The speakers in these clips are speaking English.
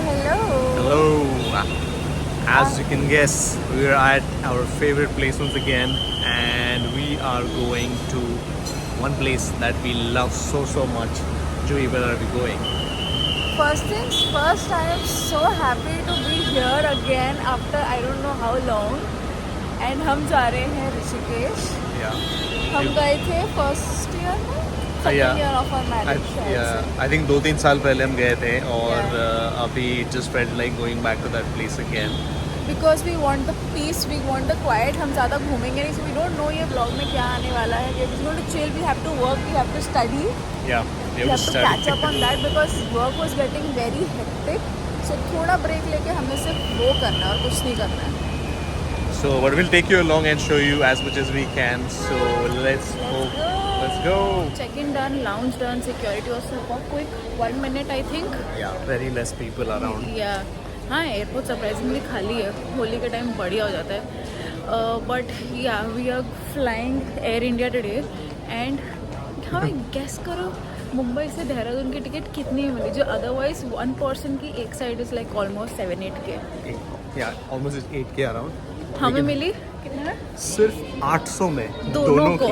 hello. Hello. As you can guess, we are at our favorite place once again, and we are going to one place that we love so much. Joey, where are we going? First things first, I am so happy to be here again after I don't know how long. And हम जा रहे हैं Rishikesh. Yeah. हम गए थे first year में, second year of our marriage. I think 2-3 साल पहले हम गए थे और Yeah. अभी just felt like going back to that place again. Because we want the peace, we want the quiet. हम ज़्यादा घूमेंगे नहीं, so we don't know ये vlog में क्या आने वाला है. We are just going to chill. We have to work. We have to study. Yeah. We have to catch up on that because work was getting very hectic. So थोड़ा break लेके हमें सिर्फ वो करना है और कुछ नहीं करना है. So, but we'll take you along and show you as much as we can. So, let's go. Let's go. Check-in done, lounge done, security was super quick. 1 minute I think. Yeah, very less people around. Yeah. हाँ, airport surprisingly खाली है. होली के time बढ़िया हो जाता है. But या we are flying Air India today and हाँ गेस करो मुंबई से देहरादून की टिकट कितनी मिली जो अदरवाइज 1 पर्सन की एक side is like almost 7-8K. Yeah, almost 8K around. हमें मिली कितना है? सिर्फ 800 में दोनों को.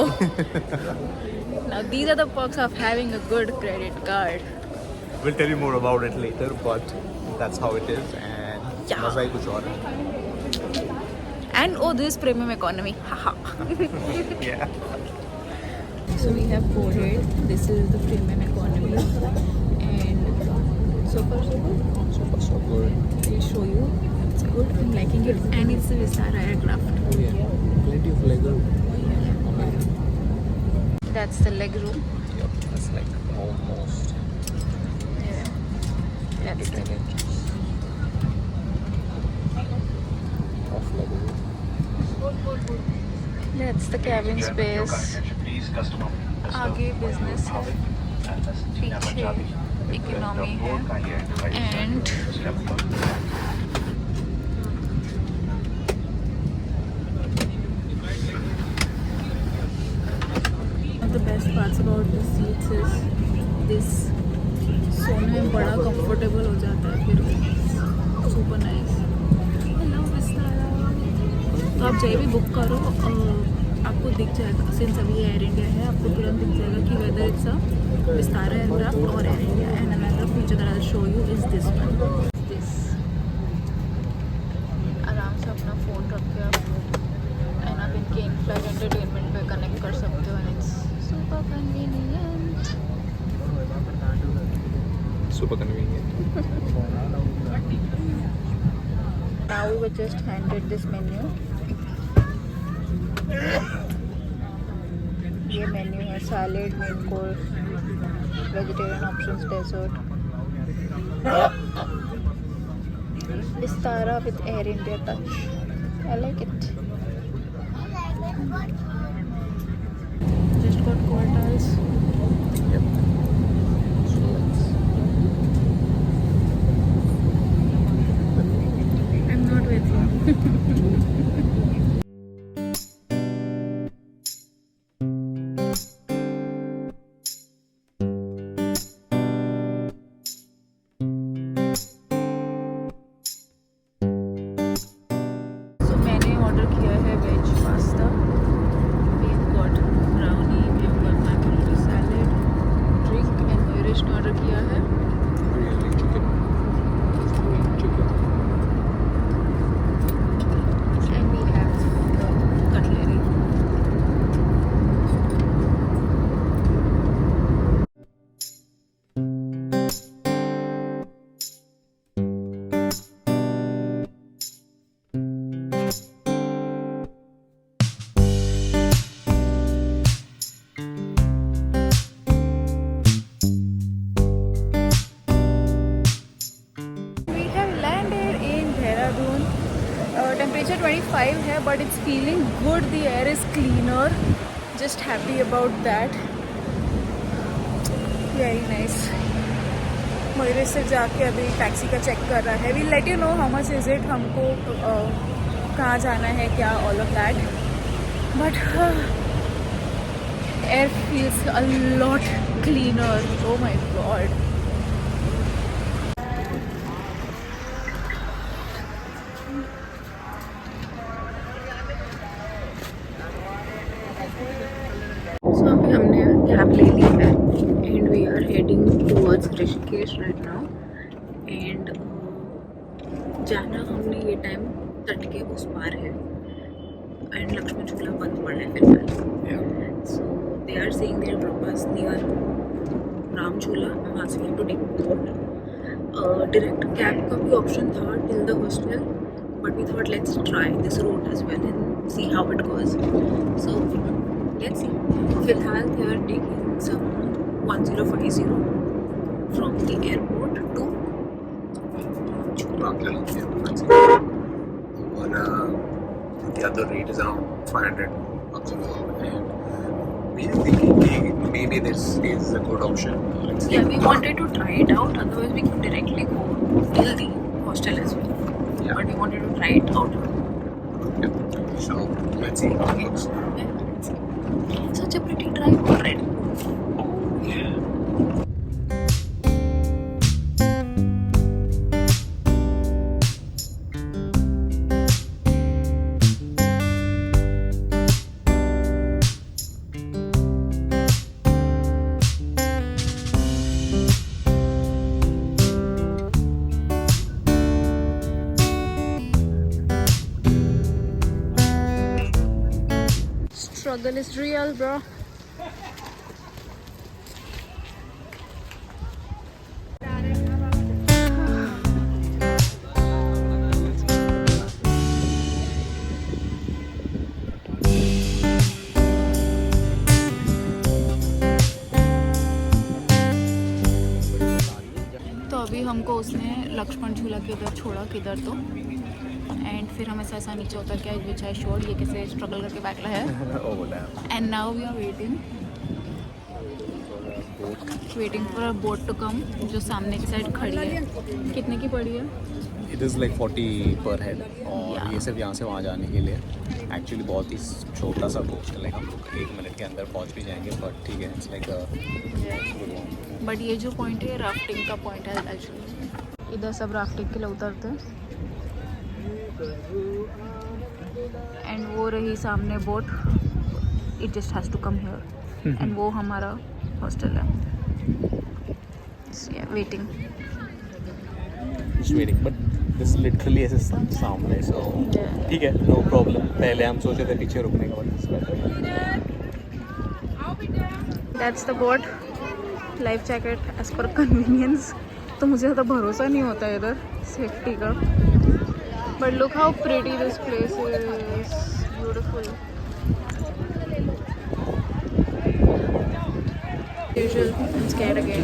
Now these are the perks of having a good credit card. We'll tell you more about it later, but that's how it is and Yeah. मजा ही कुछ और है. And oh, this is premium economy. Haha. Yeah. So we have boarded. This is the premium economy, and so far so good. So good. We'll show you. It's good. I'm liking it, and it's a Vistara aircraft. Yeah. Plenty of leg room. That's the leg room. Yep. That's like almost Yeah. That's the off leg room. That's the cabin space. आगे business है, पीछे economy है, and one of the best parts about the seats is this. सोने में बड़ा comfortable हो जाता है फिर. Super nice. Hello Vistara. तो आप जब भी बुक करो आपको दिख जाएगा. सिंस अभी ये एयर इंडिया है आपको तुरंत दिख जाएगा कि whether it's a Vistara aircraft और Air India. And another feature that I will show you is this one. This आराम से अपना फ़ोन रख के आप एंड आप इनके इन फ्लाइट एंटरटेनमेंट पे कनेक्ट कर सकते हो. And it's super convenient. Super convenient. Now we were just handed this menu. ये मेन्यू है salad, main course, vegetarian options, dessert. Vistara with Air India touch. I like it. Just got quarters. I'm not with you. So मैंने order किया है veg pasta. We've got brownie, we've got macaroni salad, drink, and Mayuresh ने order किया है Really chicken. Chicken. and we have the cutlery. We have landed in Dehradun. Temperature 25 है but it's feeling good. The air is cleaner. Just happy about that. Very nice. Mayuresh से जाके अभी taxi का check कर रहा है. We'll let you know how much is it. हमको कहाँ जाना है क्या all of that. But air feels a lot cleaner. Oh my god. Rishikesh right now and जाना हमने ये टाइम तट के उस पार है एंड लक्ष्मण झूला बंद पड़ा है फिलहाल. So they are saying they will drop us near Ram Jhula. वहाँ से we to take boat. Direct cab का भी ऑप्शन था till the hostel but we thought let's try this route as well and see how it goes. So let's see. फिलहाल they are taking some 1050 from the airport to और the other rate is around 500 bucks an hour, and we are thinking maybe this is a good option. Let's see. Yeah, we wanted to try it out. Otherwise, we could directly go till the hostel as well. Yeah. But we wanted to try it out. Yeah. So let's see how it looks. Yeah, let's see. Such a pretty drive already. Yeah. Struggle is real, bro. तो अभी हमको उसने लक्ष्मण झूला के इधर छोड़ा किधर तो एंड फिर हम ऐसा नीचे उतर के विच आई शोड ये कैसे स्ट्रगल करके बैक लाया है. And now we are waiting for a boat to come जो सामने की साइड खड़ी है. कितने की पड़ी है? It is like 40 per head और Yeah. ये सिर्फ यहाँ से वहाँ जाने के लिए. एक्चुअली बहुत ही छोटा सा बोट है. लाइक हम लोग 1 मिनट के अंदर पहुँच भी जाएंगे बट ठीक है. इट्स लाइक बट ये जो पॉइंट है राफ्टिंग का पॉइंट है एक्चुअली. इधर सब राफ्टिंग के लिए उतरते हैं एंड वो रही सामने boat. It just has to come here and वो हमारा हॉस्टल है. Waiting waiting but this literally ऐसे सामने. सो ठीक है, नो प्रॉब्लम. पहले हम सोचे थे पीछे रुकने का but that's the boat. Life jacket as per convenience. तो मुझे ज़्यादा भरोसा नहीं होता है इधर सेफ्टी का. But look how pretty this place is. Beautiful. Usual, I'm scared again.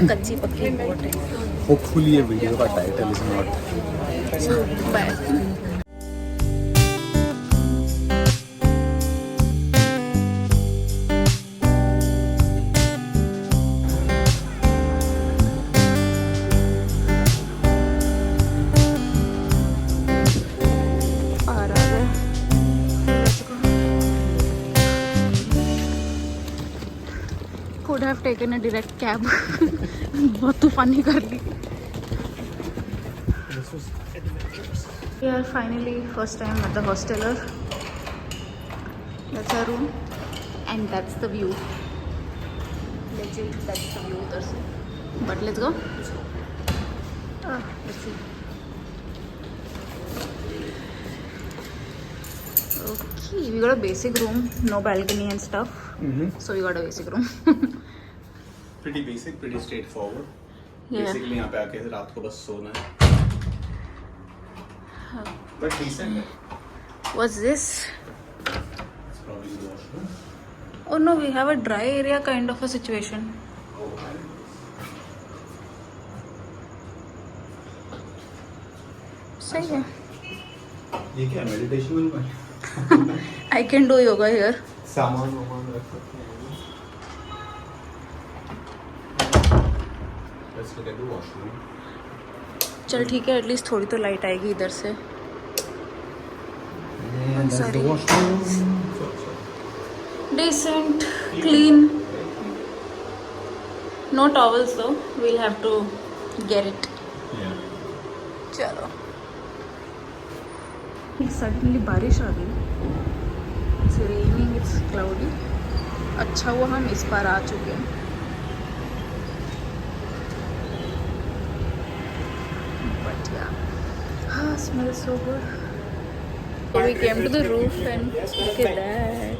कच्ची पक्की बोट है. होपफुली ये वीडियो का title is not bad. Could have taken a direct cab. बहुत तूफानी कर ली. We are finally first time at the hosteler. That's our room and that's the view. Legit, that's the view उधर से. But let's go. Let's see. Okay, we got a basic room, no balcony and stuff. So we got a basic room. pretty basic, pretty straightforward. Yeah. Basically यहाँ पे आके रात को बस सोना है. But decent है. What's this? It's probably the washroom. Oh no, we have a dry area kind of a situation. Oh, सही है. ये क्या मेडिटेशन रूम है? I can do yoga here. सामान वामान रख सकते हैं. Let's look at the washroom. चल ठीक है, एटलीस्ट थोड़ी तो लाइट आएगी इधर से. And that's Sorry. the washroom. Decent, clean. No towels though. We'll have to get it. Yeah. चलो. सडनली बारिश आ गई. It's raining, it's cloudy. अच्छा हुआ हम इस बार आ चुके हैं. बट या smells so good. So we came to the roof and look at that.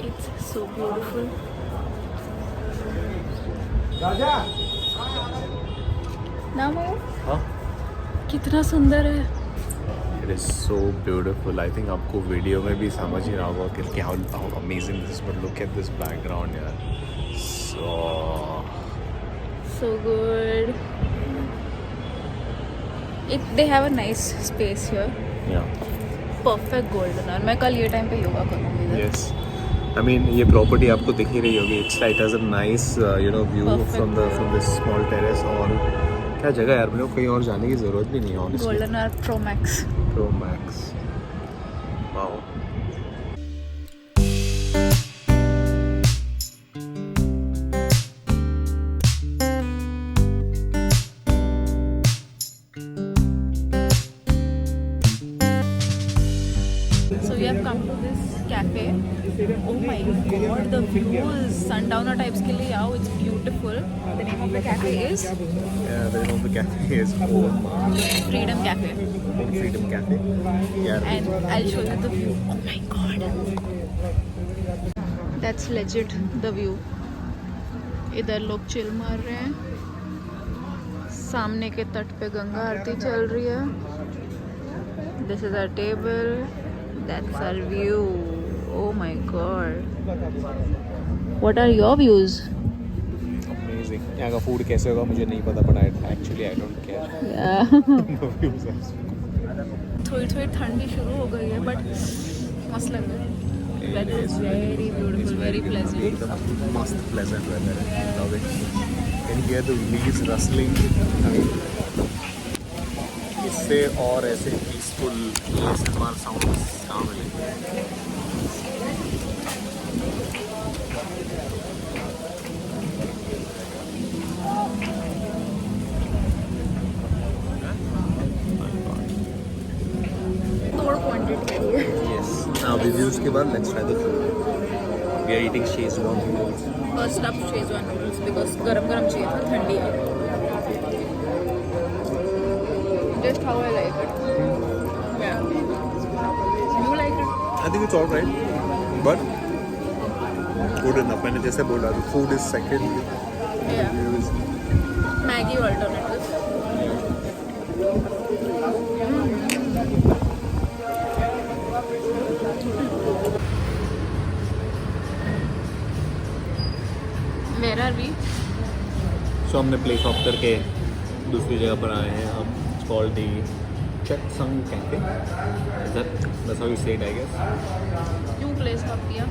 It's so beautiful. ना मैं हाँ? कितना सुंदर है. It is so beautiful. I think आपको वीडियो में भी समझ ही रहा होगा कि how amazing this is. But look at this background यार. So good. They have a nice space here. Yeah. Perfect golden hour. मैं कल ये टाइम पे योगा करूँगी इधर. Yes. I mean ये प्रॉपर्टी आपको दिख ही रही होगी. It has a nice view Perfect from this small terrace. और क्या जगह यार, मेरे को कहीं और जाने की ज़रूरत भी नहीं है honestly. Golden hour Pro Max. Pro Max. Wow. So we have come to this cafe. Oh my god, the views, sundowner types के लिए आओ. It's beautiful. The name of the cafe is Yeah, the name of the cafe is Home Freedom Cafe. Freedom Cafe. Yeah. And I'll show you the view. Oh my god. That's legit the view. इधर लोग chill मार रहे हैं. सामने के तट पे गंगा आरती चल रही है. This is our table. That's our view. Oh my god. What are your views? Amazing. यहाँ का फूड कैसे होगा मुझे नहीं पता, but actually I don't care. Yeah. The views are so थोड़ी थोड़ी ठंडी शुरू हो गई है, but मस्त लग रहा है. Weather is very beautiful, very pleasant. एकदम मस्त pleasant weather है. Love it. Can you hear the leaves rustling? I mean, इससे और ऐसे peaceful ASMR sounds कहाँ मिलेंगे? तोड़ क्वांटिटी है. Yes. Now reviews के बाद let's try the food. We are eating Szechuan noodles. First up Szechuan noodles because गरम गरम चाहिए था, ठंडी है. Just how I like it. Yeah. You like it? I think it's alright, but good enough. मैंने जैसे बोला, the food is second. Yeah. Review is Maggi alternative. Where are we? So हमने प्लेस ऑफ करके दूसरी जगह पर आए हैं हम. It's called the Chaksung Cafe. That's how you say it, I guess. क्यों प्लेस हॉप किया?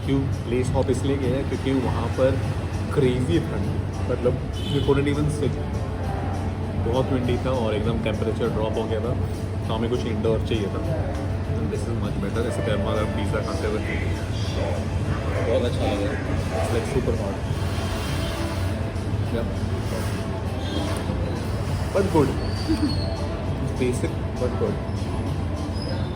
क्यों प्लेस हॉप इसलिए गया है क्योंकि वहाँ पर क्रेजी ठंड, मतलब we couldn't even sit. बहुत विंडी था और एकदम टेम्परेचर ड्रॉप हो गया था, तो हमें कुछ इंडोर चाहिए था. This is much better. जैसे गर्मा गर्म पिज़्ज़ा खाते हुए बहुत अच्छा लगा. It's like super hot. But good. Basic but good.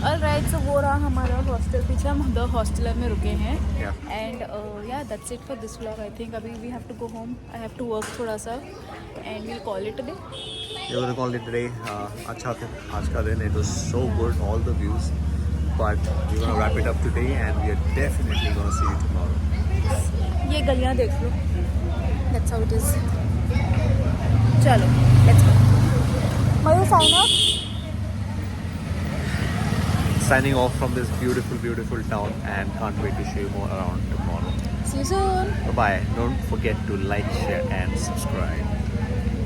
Alright, so वो रहा हमारा हॉस्टल. पीछे हम द हॉस्टलर में रुके हैं. Yeah. And yeah that's it for this vlog. I think अभी we have to go home. I have to work थोड़ा सा and we'll call it a day. We're gonna call it today. अच्छा था आज का दिन. It was so good, all the views. But we're gonna wrap it up today, and we are definitely gonna see you tomorrow. ये गलियाँ देख लो. That's how it is. चलो लेट्स गो. मयू sign off. Signing off from this beautiful, beautiful town, and can't wait to show you more around tomorrow. See you soon. Bye bye. Don't forget to like, share, and subscribe.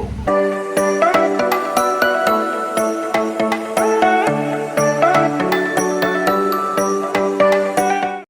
Boom.